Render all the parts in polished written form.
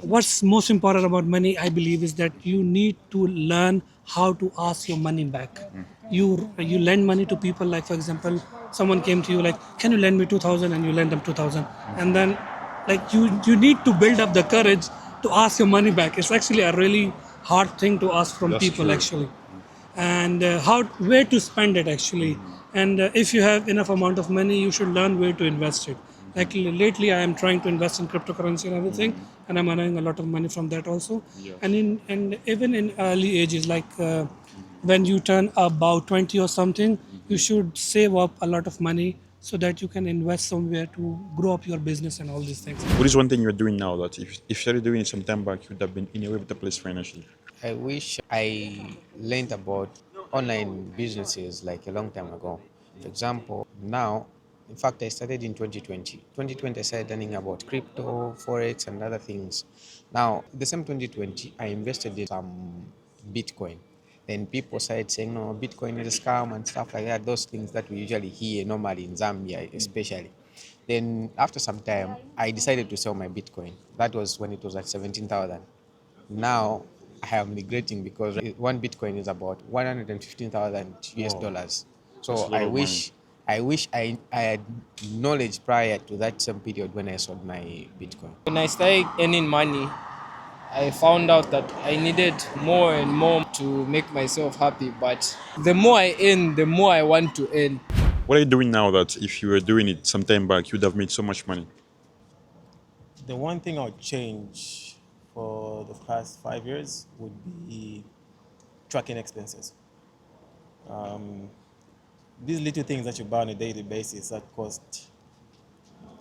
What's most important about money, I believe, is that you need to learn how to ask your money back. You lend money to people, like for example, someone came to you like, can you lend me 2000, and you lend them 2000, and then like you need to build up the courage to ask your money back. It's actually a really hard thing to ask from That's people true. actually. And how where to spend it actually. And if you have enough amount of money, you should learn where to invest it. Like lately I am trying to invest in cryptocurrency and everything, and I'm earning a lot of money from that also. And Yes. in and even in early ages, like when you turn about 20 or something, you should save up a lot of money so that you can invest somewhere to grow up your business and all these things. What is one thing you're doing now that if you started doing it some time back, you would have been in a way better place financially? I wish I learned about online businesses like a long time ago. For example, now, in fact, I started in 2020. 2020, I started learning about crypto, forex, and other things. Now, the same 2020, I invested in some Bitcoin. Then people started saying, no, Bitcoin is a scam and stuff like that. Those things that we usually hear normally in Zambia, especially. Then after some time, I decided to sell my Bitcoin. That was when it was at 17,000. Now I am regretting because one Bitcoin is about 115,000 US Wow, dollars. that's a So lot of money. I had knowledge prior to that same period when I sold my Bitcoin. When I started earning money, I found out that I needed more and more to make myself happy. But the more I earn, the more I want to earn. What are you doing now that if you were doing it some time back, you'd have made so much money? The one thing I would change for the past 5 years would be tracking expenses. These little things that you buy on a daily basis that cost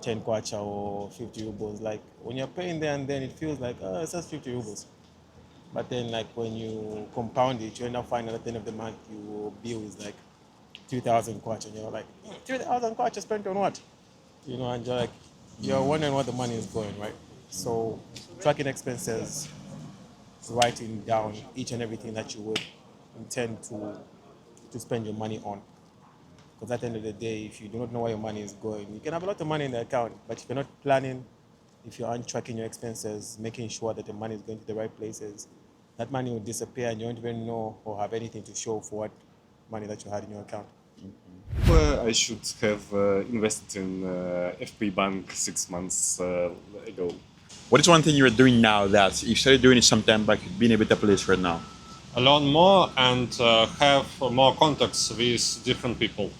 10 kwacha or 50 rubles, like when you're paying there and then it feels like, oh, it's just 50 rubles. But then, like when you compound it, you end up finding at the end of the month your bill is like 2,000 kwacha, and you're like, 2,000 kwacha spent on what? And you're like, you're wondering what the money is going, right? So, tracking expenses, writing down each and everything that you would intend to spend your money on. Because at the end of the day, if you do not know where your money is going, you can have a lot of money in the account, but if you're not planning, if you aren't tracking your expenses, making sure that the money is going to the right places, that money will disappear and you won't even know or have anything to show for what money that you had in your account. I should have invested in FP Bank 6 months ago. What is one thing you're doing now that if you started doing it some time back, you'd be in a better place right now? Learn more and have more contacts with different people.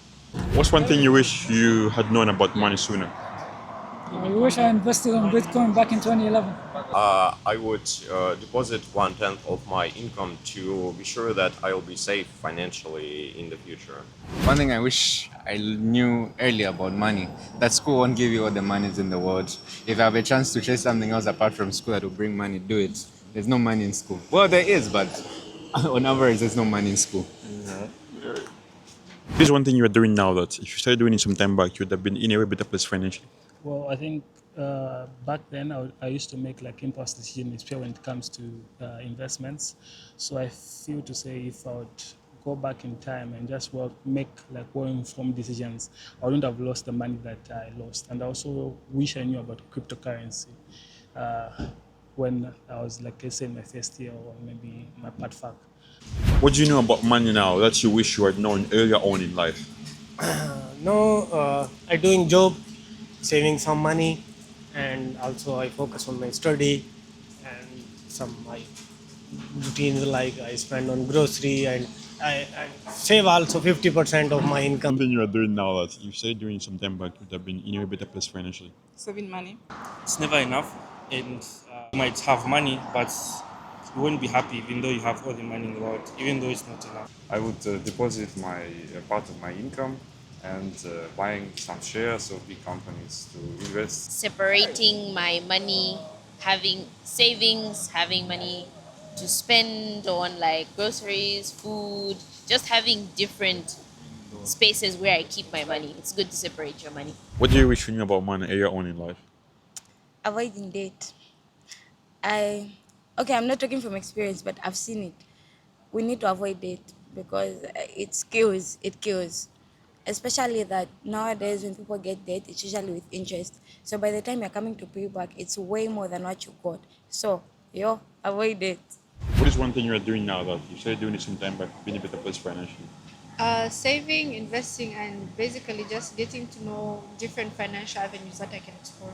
What's one thing you wish you had known about money sooner? I wish I invested in Bitcoin back in 2011. I would deposit 1/10 of my income to be sure that I'll be safe financially in the future. One thing I wish I knew earlier about money, that school won't give you all the monies in the world. If I have a chance to chase something else apart from school that will bring money, do it. There's no money in school. Well, there is, but on average, there's no money in school. What is one thing you're doing now that if you started doing it some time back, you'd have been in a way better place financially? Well, I think back then I used to make like impulse decisions, especially when it comes to investments. So I feel to say if I would go back in time and just make like well-informed decisions, I wouldn't have lost the money that I lost. And I also wish I knew about cryptocurrency when I was, like I said, in my first year or maybe my part fac. What do you know about money now that you wish you had known earlier on in life? No, I doing job, saving some money, and also I focus on my study and some my routines like I spend on grocery and I save also 50% of my income. One thing you are doing now that if you started doing it some time back, you'd have been in a way better place financially. Saving money. It's never enough, and you might have money, but you won't be happy even though you have all the money in the world, even though it's not enough. I would deposit my part of my income and buying some shares of big companies to invest. Separating my money, having savings, having money to spend on like groceries, food, just having different spaces where I keep my money. It's good to separate your money. What do you wish you knew about money earlier on in life? Avoiding debt. I'm not talking from experience, but I've seen it. We need to avoid debt because it kills. especially that nowadays when people get debt, it's usually with interest. So by the time you're coming to pay back, it's way more than what you got. So, avoid it. What is one thing you're doing now that you started doing it some time back, being a better place financially? Saving, investing, and basically just getting to know different financial avenues that I can explore.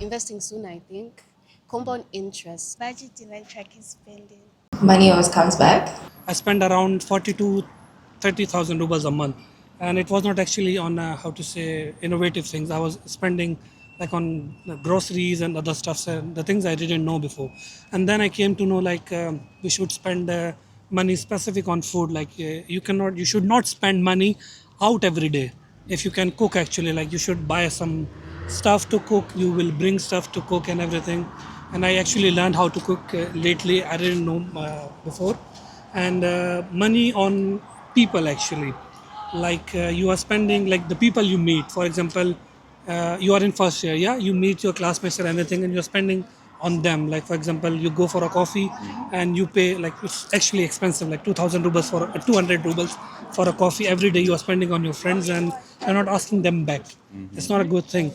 Investing soon, I think. Compound interest. Budgeting and tracking spending. Money always comes back. I spend around 40 to 30,000 rubles a month, and it was not actually on how to say innovative things. I was spending like on groceries and other stuff, and the things I didn't know before. And then I came to know like we should spend money specific on food. Like you should not spend money out every day. If you can cook, actually, like you should buy some stuff to cook. You will bring stuff to cook and everything. And I actually learned how to cook lately. I didn't know before. And money on people, actually, like you are spending like the people you meet. For example, you are in first year, yeah, you meet your classmates or anything, and you're spending on them. Like for example, you go for a coffee and you pay, like it's actually expensive, like 2000 rubles for 200 rubles for a coffee every day. You are spending on your friends and you're not asking them back. It's not a good thing.